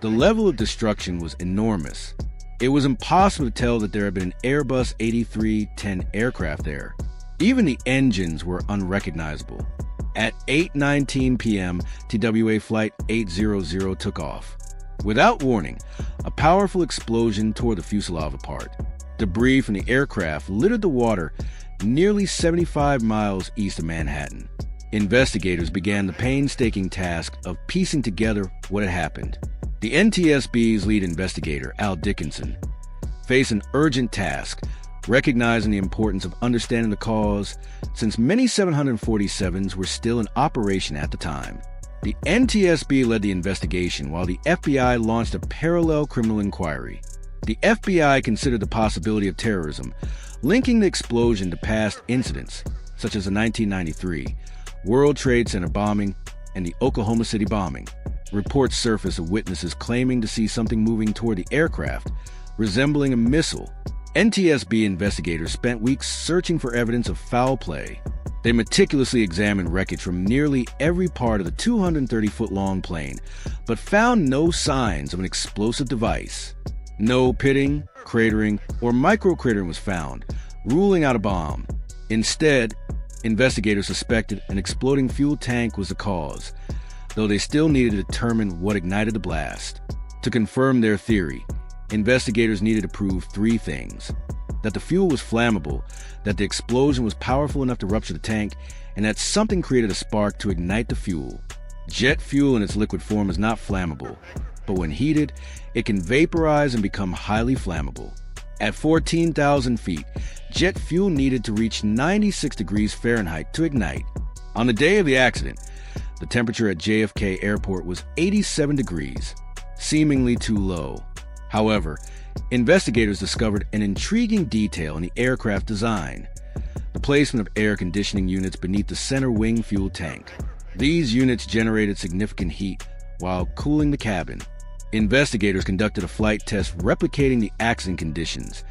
The level of destruction was enormous. It was impossible to tell that there had been an Airbus 8310 aircraft there. Even the engines were unrecognizable. At 8:19 p.m., TWA Flight 800 took off. Without warning, a powerful explosion tore the fuselage apart. Debris from the aircraft littered the water nearly 75 miles east of Manhattan. Investigators began the painstaking task of piecing together what had happened. The NTSB's lead investigator, Al Dickinson, faced an urgent task, recognizing the importance of understanding the cause, since many 747s were still in operation at the time. The NTSB led the investigation while the FBI launched a parallel criminal inquiry. The FBI considered the possibility of terrorism, linking the explosion to past incidents, such as the 1993 World Trade Center bombing and the Oklahoma City bombing. Reports surfaced of witnesses claiming to see something moving toward the aircraft, resembling a missile. NTSB investigators spent weeks searching for evidence of foul play. They meticulously examined wreckage from nearly every part of the 230-foot-long plane, but found no signs of an explosive device. No pitting, cratering, or micro-cratering was found, ruling out a bomb. Instead, investigators suspected an exploding fuel tank was the cause, though they still needed to determine what ignited the blast. To confirm their theory, investigators needed to prove three things: that the fuel was flammable, that the explosion was powerful enough to rupture the tank, and that something created a spark to ignite the fuel. Jet fuel in its liquid form is not flammable, but when heated, it can vaporize and become highly flammable. At 14,000 feet, jet fuel needed to reach 96 degrees Fahrenheit to ignite. On the day of the accident, the temperature at JFK Airport was 87 degrees, seemingly too low. However, investigators discovered an intriguing detail in the aircraft design: the placement of air conditioning units beneath the center wing fuel tank. These units generated significant heat while cooling the cabin. Investigators conducted a flight test replicating the accident conditions,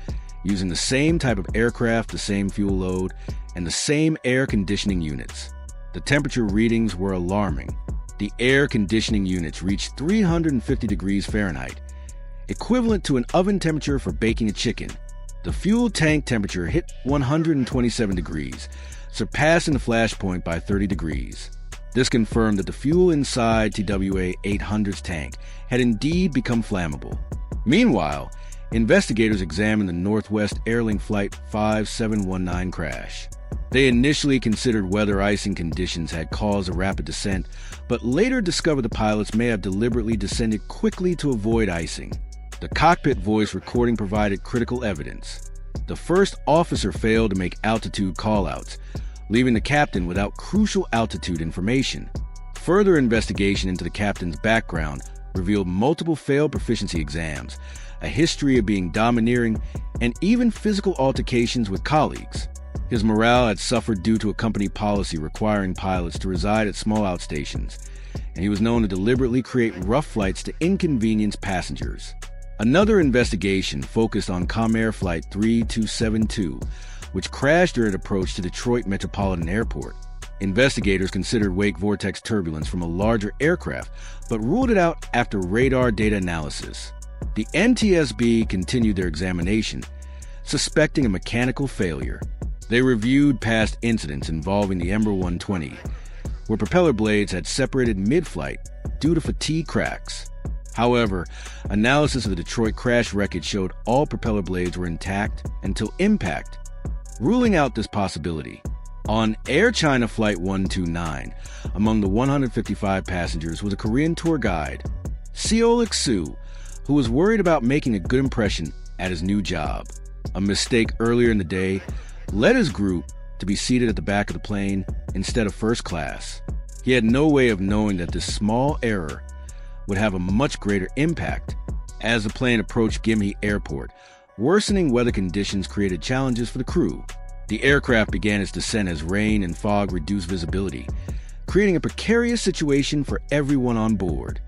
using the same type of aircraft, the same fuel load, and the same air conditioning units. The temperature readings were alarming. The air conditioning units reached 350 degrees Fahrenheit, equivalent to an oven temperature for baking a chicken. The fuel tank temperature hit 127 degrees, surpassing the flash point by 30 degrees. This confirmed that the fuel inside TWA 800's tank had indeed become flammable. Meanwhile, investigators examined the Northwest Airlink Flight 5719 crash. They initially considered weather icing conditions had caused a rapid descent, but later discovered the pilots may have deliberately descended quickly to avoid icing. The cockpit voice recording provided critical evidence. The first officer failed to make altitude callouts, leaving the captain without crucial altitude information. Further investigation into the captain's background revealed multiple failed proficiency exams, a history of being domineering, and even physical altercations with colleagues. His morale had suffered due to a company policy requiring pilots to reside at small outstations, and he was known to deliberately create rough flights to inconvenience passengers. Another investigation focused on Comair Flight 3272, which crashed during approach to Detroit Metropolitan Airport. Investigators considered wake vortex turbulence from a larger aircraft, but ruled it out after radar data analysis. The NTSB continued their examination, suspecting a mechanical failure. They reviewed past incidents involving the Embraer 120, where propeller blades had separated mid-flight due to fatigue cracks. However, analysis of the Detroit crash wreckage showed all propeller blades were intact until impact, ruling out this possibility. On Air China Flight 129, among the 155 passengers was a Korean tour guide, Seolik Soo, who was worried about making a good impression at his new job. A mistake earlier in the day led his group to be seated at the back of the plane instead of first class. He had no way of knowing that this small error would have a much greater impact. As the plane approached Gimhe Airport, worsening weather conditions created challenges for the crew. The aircraft began its descent as rain and fog reduced visibility, creating a precarious situation for everyone on board.